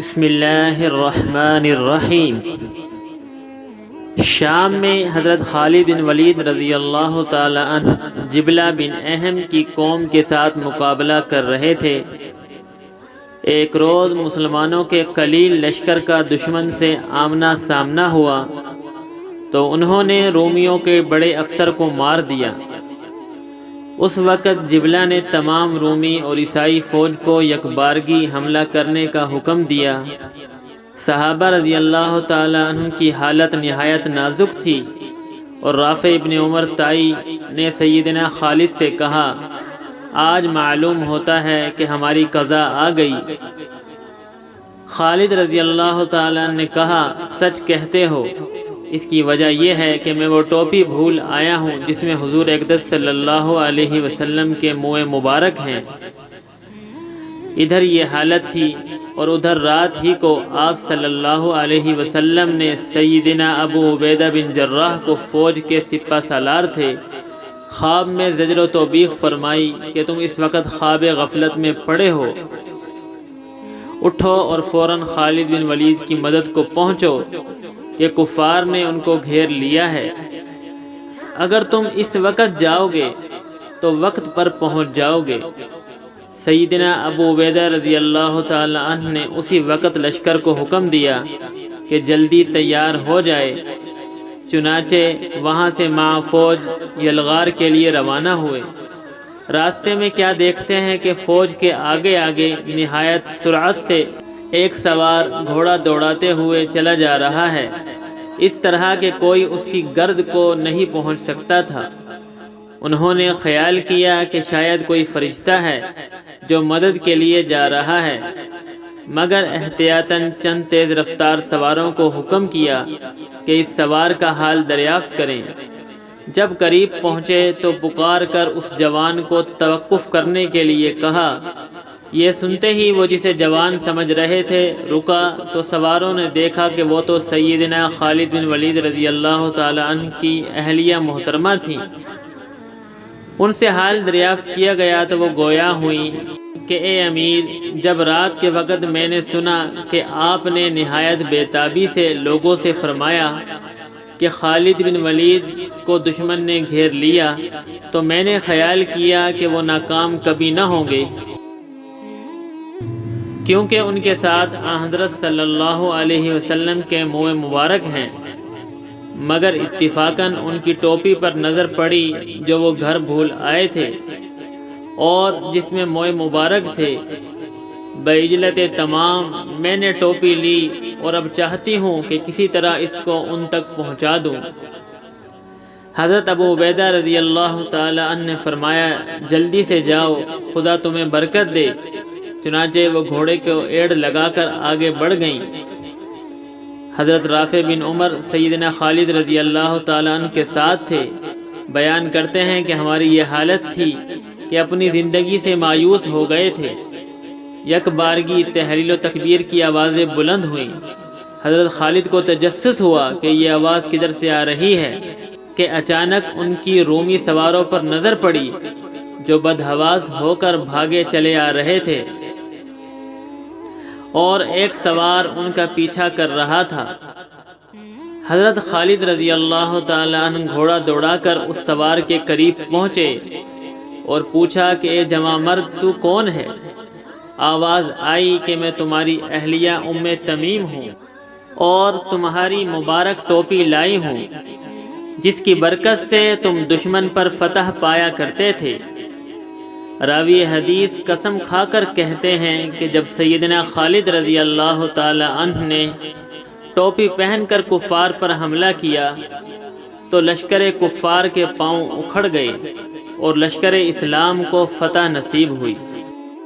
بسم اللہ الرحمن الرحیم۔ شام میں حضرت خالد بن ولید رضی اللہ تعالی عنہ جبلہ بن اہم کی قوم کے ساتھ مقابلہ کر رہے تھے۔ ایک روز مسلمانوں کے قلیل لشکر کا دشمن سے آمنا سامنا ہوا تو انہوں نے رومیوں کے بڑے افسر کو مار دیا۔ اس وقت جبلہ نے تمام رومی اور عیسائی فوج کو یکبارگی حملہ کرنے کا حکم دیا۔ صحابہ رضی اللہ تعالی عنہ کی حالت نہایت نازک تھی اور رافع ابن عمر طائی نے سیدنا خالد سے کہا، آج معلوم ہوتا ہے کہ ہماری قضا آ گئی۔ خالد رضی اللہ تعالی عنہ نے کہا، سچ کہتے ہو، اس کی وجہ یہ ہے کہ میں وہ ٹوپی بھول آیا ہوں جس میں حضور اقدس صلی اللہ علیہ وسلم کے منہ مبارک ہیں۔ ادھر یہ حالت تھی اور ادھر رات ہی کو آپ صلی اللہ علیہ وسلم نے سیدنا ابو عبیدہ بن جراح کو فوج کے سپہ سالار تھے، خواب میں زجر و توبیخ فرمائی کہ تم اس وقت خواب غفلت میں پڑے ہو، اٹھو اور فوراً خالد بن ولید کی مدد کو پہنچو کہ کفار نے ان کو گھیر لیا ہے۔ اگر تم اس وقت جاؤ گے تو وقت پر پہنچ جاؤ گے۔ سیدنا ابو عبیدہ رضی اللہ تعالی عنہ نے اسی وقت لشکر کو حکم دیا کہ جلدی تیار ہو جائے۔ چنانچہ وہاں سے مع فوج یلغار کے لیے روانہ ہوئے۔ راستے میں کیا دیکھتے ہیں کہ فوج کے آگے آگے نہایت سرعت سے ایک سوار گھوڑا دوڑاتے ہوئے چلا جا رہا ہے، اس طرح کہ کوئی اس کی گرد کو نہیں پہنچ سکتا تھا۔ انہوں نے خیال کیا کہ شاید کوئی فرشتہ ہے جو مدد کے لیے جا رہا ہے، مگر احتیاطاً چند تیز رفتار سواروں کو حکم کیا کہ اس سوار کا حال دریافت کریں۔ جب قریب پہنچے تو پکار کر اس جوان کو توقف کرنے کے لیے کہا۔ یہ سنتے ہی وہ جسے جوان سمجھ رہے تھے رکا تو سواروں نے دیکھا کہ وہ تو سیدنا خالد بن ولید رضی اللہ تعالی عنہ کی اہلیہ محترمہ تھیں۔ ان سے حال دریافت کیا گیا تو وہ گویا ہوئیں کہ اے امیر، جب رات کے وقت میں نے سنا کہ آپ نے نہایت بے تابی سے لوگوں سے فرمایا کہ خالد بن ولید کو دشمن نے گھیر لیا تو میں نے خیال کیا کہ وہ ناکام کبھی نہ ہوں گے، کیونکہ ان کے ساتھ حضرت صلی اللہ علیہ وسلم کے منہ مبارک ہیں۔ مگر اتفاقاً ان کی ٹوپی پر نظر پڑی جو وہ گھر بھول آئے تھے اور جس میں منہ مبارک تھے۔ بعجلت تمام میں نے ٹوپی لی اور اب چاہتی ہوں کہ کسی طرح اس کو ان تک پہنچا دوں۔ حضرت ابو عبیدہ رضی اللہ تعالی عنہ نے فرمایا، جلدی سے جاؤ، خدا تمہیں برکت دے۔ چنانچہ وہ گھوڑے کو ایڑ لگا کر آگے بڑھ گئیں۔ حضرت رافع بن عمر سیدنا خالد رضی اللہ تعالیٰ عنہ کے ساتھ تھے۔ بیان کرتے ہیں کہ ہماری یہ حالت تھی کہ اپنی زندگی سے مایوس ہو گئے تھے۔ یک بارگی تحلیل و تکبیر کی آوازیں بلند ہوئیں۔ حضرت خالد کو تجسس ہوا کہ یہ آواز کدھر سے آ رہی ہے کہ اچانک ان کی رومی سواروں پر نظر پڑی جو بدحواس ہو کر بھاگے چلے آ رہے تھے اور ایک سوار ان کا پیچھا کر رہا تھا۔ حضرت خالد رضی اللہ تعالی عنہ گھوڑا دوڑا کر اس سوار کے قریب پہنچے اور پوچھا کہ اے جوان مرد، تو کون ہے؟ آواز آئی کہ میں تمہاری اہلیہ ام تمیم ہوں اور تمہاری مبارک ٹوپی لائی ہوں جس کی برکت سے تم دشمن پر فتح پایا کرتے تھے۔ راوی حدیث قسم کھا کر کہتے ہیں کہ جب سیدنا خالد رضی اللہ تعالی عنہ نے ٹوپی پہن کر کفار پر حملہ کیا تو لشکر کفار کے پاؤں اکھڑ گئے اور لشکر اسلام کو فتح نصیب ہوئی۔